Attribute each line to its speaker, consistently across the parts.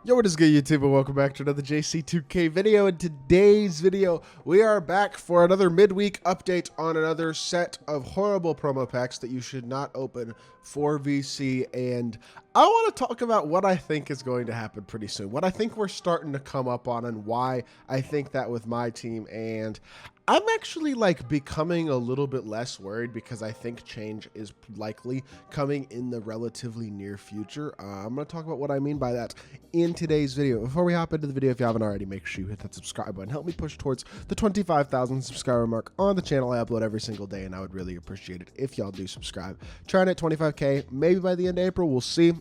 Speaker 1: Yo, what is good, YouTube, and welcome back to another JC2K video. In today's video, we are back for another midweek update on another set of horrible promo packs that you should not open for VC, and I want to talk about what I think is going to happen pretty soon, what I think we're starting to come up on, and why I think that with my team. And I'm actually becoming a little bit less worried because I think change is likely coming in the relatively near future. I'm going to talk about what I mean by that in today's video. Before we hop into the video, if you haven't already, make sure you hit that subscribe button. Help me push towards the 25,000 subscriber mark on the channel. I upload every single day, and I would really appreciate it if y'all do subscribe. Trying at 25K, maybe by the end of April, we'll see.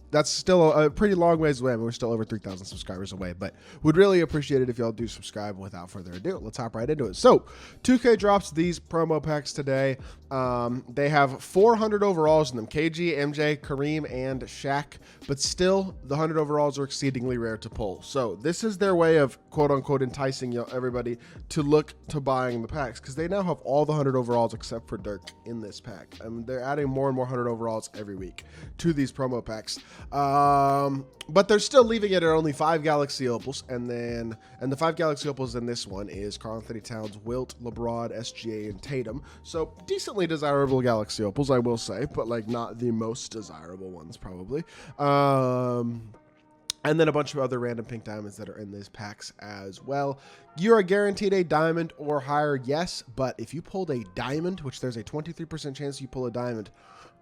Speaker 1: That's still a pretty long ways away. I mean, we're still over 3,000 subscribers away, but would really appreciate it if y'all do subscribe. Without further ado, let's hop right into it. So 2K drops these promo packs today. They have 400 overalls in them: KG, MJ, Kareem, and Shaq, but still the 100 overalls are exceedingly rare to pull. So this is their way of quote unquote enticing everybody to look to buying the packs, because they now have all the 100 overalls except for Dirk in this pack. I mean, they're adding more and more 100 overalls every week to these promo packs. But they're still leaving it at only 5 Galaxy Opals, and the 5 Galaxy Opals in this one is Karl-Anthony Towns, Wilt, LeBron, SGA, and Tatum. So decently desirable Galaxy Opals, I will say, but not the most desirable ones probably. And then a bunch of other random pink diamonds that are in these packs as well. You are guaranteed a diamond or higher, yes, but if you pulled a diamond, which there's a 23% chance you pull a diamond,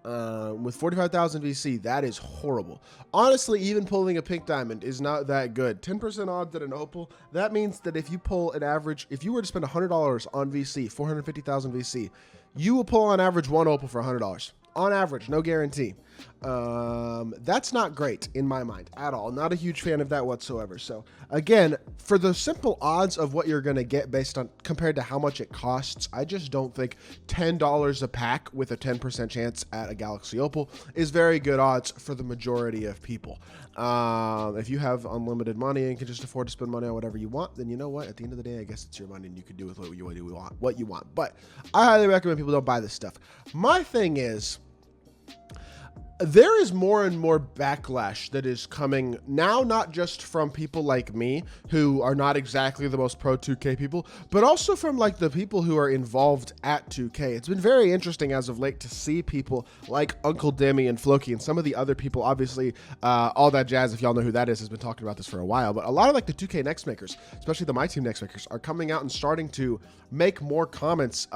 Speaker 1: with 45,000 VC, that is horrible. Honestly, even pulling a pink diamond is not that good. 10% odds at an opal, that means that if you pull an average, if you were to spend $100 on VC, 450,000 VC, you will pull on average one opal for $100. On average, no guarantee. That's not great in my mind at all. Not a huge fan of that whatsoever. So again, for the simple odds of what you're going to get based on compared to how much it costs, I just don't think $10 a pack with a 10% chance at a Galaxy Opal is very good odds for the majority of people. If you have unlimited money and can just afford to spend money on whatever you want, then you know what? At the end of the day, I guess it's your money and you can do with what you want. But I highly recommend people don't buy this stuff. My thing is, there is more and more backlash that is coming now, not just from people like me who are not exactly the most pro 2K people, but also from the people who are involved at 2K. It's been very interesting as of late to see people like Uncle Demi and Floki and some of the other people, obviously all that jazz, if y'all know who that is, has been talking about this for a while, but a lot of the 2K next makers, especially the MyTEAM next makers, are coming out and starting to make more comments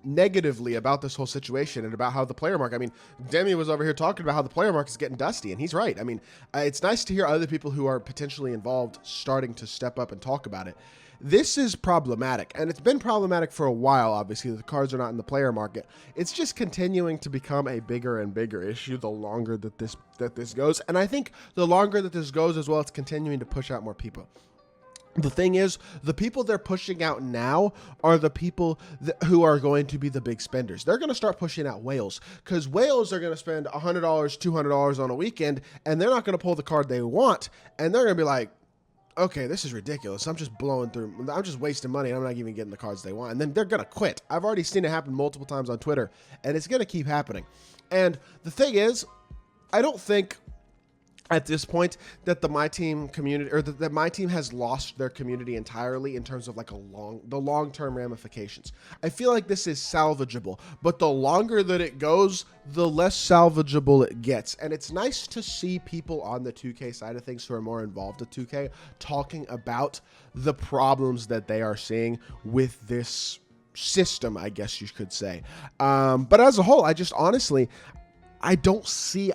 Speaker 1: negatively about this whole situation and about how the player market, I mean, Demi was over here talking about how the player market is getting dusty, and he's right. I mean, it's nice to hear other people who are potentially involved starting to step up and talk about it. This is problematic, and it's been problematic for a while. Obviously, the cards are not in the player market. It's just continuing to become a bigger and bigger issue the longer that this goes, and I think the longer that this goes as well, it's continuing to push out more people. The thing is, the people they're pushing out now are the people who are going to be the big spenders. They're going to start pushing out whales, because whales are going to spend $100, $200 on a weekend, and they're not going to pull the card they want, and they're going to be like, okay, this is ridiculous. I'm just blowing through. I'm just wasting money. I'm not even getting the cards they want. And then they're going to quit. I've already seen it happen multiple times on Twitter, and it's going to keep happening. And the thing is, I don't think at this point that the MyTEAM community, or that MyTEAM has lost their community entirely in terms of the long-term ramifications. I feel like this is salvageable, but the longer that it goes, the less salvageable it gets. And it's nice to see people on the 2K side of things who are more involved with 2K talking about the problems that they are seeing with this system, I guess you could say. But as a whole, I just honestly, I don't see,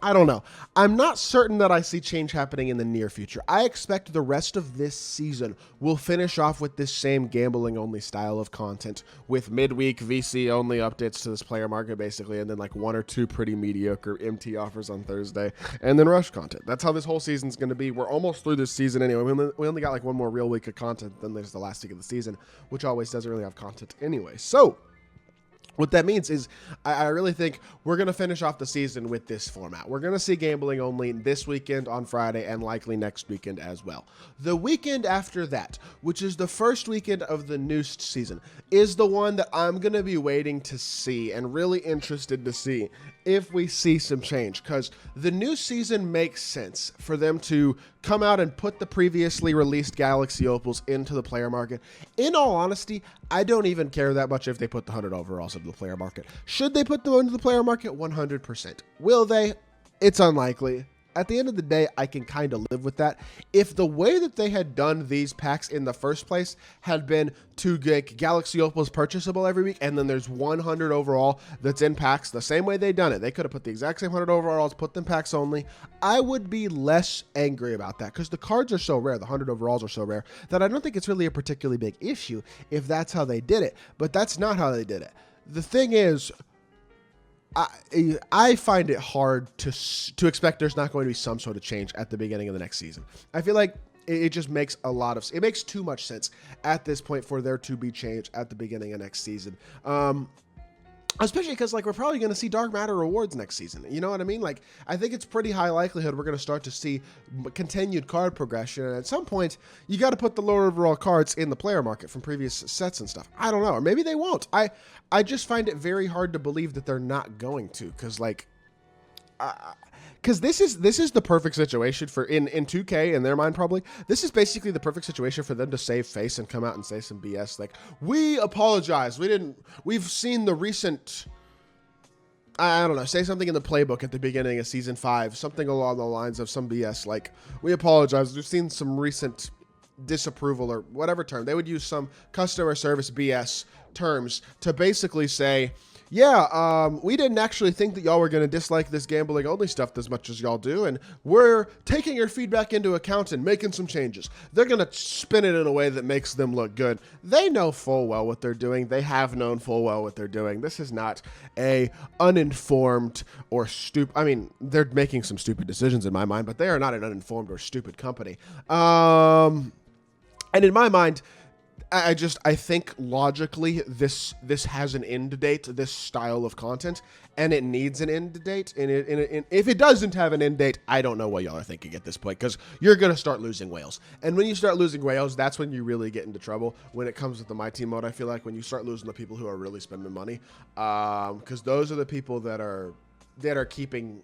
Speaker 1: I don't know. I'm not certain that I see change happening in the near future. I expect the rest of this season will finish off with this same gambling-only style of content, with midweek VC-only updates to this player market, basically, and then 1 or 2 pretty mediocre MT offers on Thursday, and then rush content. That's how this whole season's going to be. We're almost through this season anyway. We only got 1 more real week of content, then there's the last week of the season, which always doesn't really have content anyway. So what that means is I really think we're going to finish off the season with this format. We're going to see gambling only this weekend on Friday and likely next weekend as well. The weekend after that, which is the first weekend of the new season, is the one that I'm going to be waiting to see and really interested to see if we see some change, because the new season makes sense for them to come out and put the previously released Galaxy Opals into the player market. In all honesty, I don't even care that much if they put the 100 overalls into the player market. Should they put them into the player market? 100%. Will they? It's unlikely. At the end of the day, I can kind of live with that. If the way that they had done these packs in the first place had been to get Galaxy Opals purchasable every week, and then there's 100 overall that's in packs, the same way they done it, they could have put the exact same 100 overalls, put them packs only, I would be less angry about that, because the cards are so rare, the 100 overalls are so rare, that I don't think it's really a particularly big issue if that's how they did it. But that's not how they did it. The thing is, I find it hard to expect there's not going to be some sort of change at the beginning of the next season. I feel like it just makes it makes too much sense at this point for there to be change at the beginning of next season. Especially because, like, we're probably going to see Dark Matter rewards next season. You know what I mean? Like, I think it's pretty high likelihood we're going to start to see continued card progression. And at some point, you got to put the lower overall cards in the player market from previous sets and stuff. I don't know. Or maybe they won't. I just find it very hard to believe that they're not going to. Because, like... Because this is the perfect situation for in 2K in their mind, probably. This is basically the perfect situation for them to save face and come out and say some BS like, we apologize, we've seen the recent, I don't know, say something in the playbook at the beginning of season 5, something along the lines of some BS like, we apologize, we've seen some recent disapproval or whatever term. They would use some customer service BS terms to basically say, yeah, we didn't actually think that y'all were going to dislike this gambling only stuff as much as y'all do, and we're taking your feedback into account and making some changes. They're going to spin it in a way that makes them look good. They know full well what they're doing. They have known full well what they're doing. This is not a uninformed or stupid. I mean, they're making some stupid decisions in my mind, but they are not an uninformed or stupid company. And in my mind, I think logically this has an end date, this style of content, and it needs an end date. And if it doesn't have an end date, I don't know what y'all are thinking at this point, because you're going to start losing whales. And when you start losing whales, that's when you really get into trouble when it comes with the MyTEAM mode. I feel like when you start losing the people who are really spending money, because those are the people that are keeping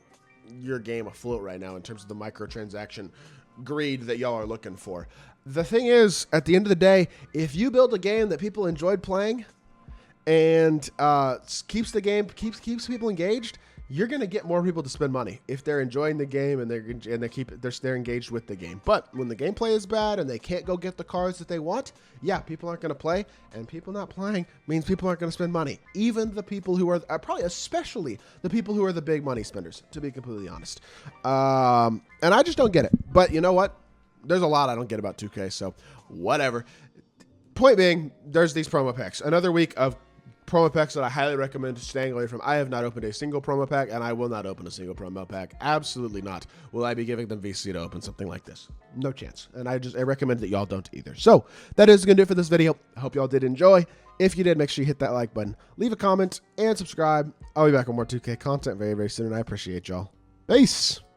Speaker 1: your game afloat right now in terms of the microtransaction greed that y'all are looking for. The thing is, at the end of the day, if you build a game that people enjoyed playing and keeps people engaged, you're going to get more people to spend money if they're enjoying the game and they're engaged with the game. But when the gameplay is bad and they can't go get the cards that they want, yeah, people aren't going to play, and people not playing means people aren't going to spend money. Even the people who are probably especially the people who are the big money spenders, to be completely honest. And I just don't get it. But you know what? There's a lot I don't get about 2K, so whatever. Point being, there's these promo packs. Another week of promo packs that I highly recommend staying away from. I have not opened a single promo pack, and I will not open a single promo pack. Absolutely not. Will I be giving them VC to open something like this? No chance. And I recommend that y'all don't either. So that is going to do it for this video. I hope y'all did enjoy. If you did, make sure you hit that like button, leave a comment, and subscribe. I'll be back with more 2K content very, very soon, and I appreciate y'all. Peace.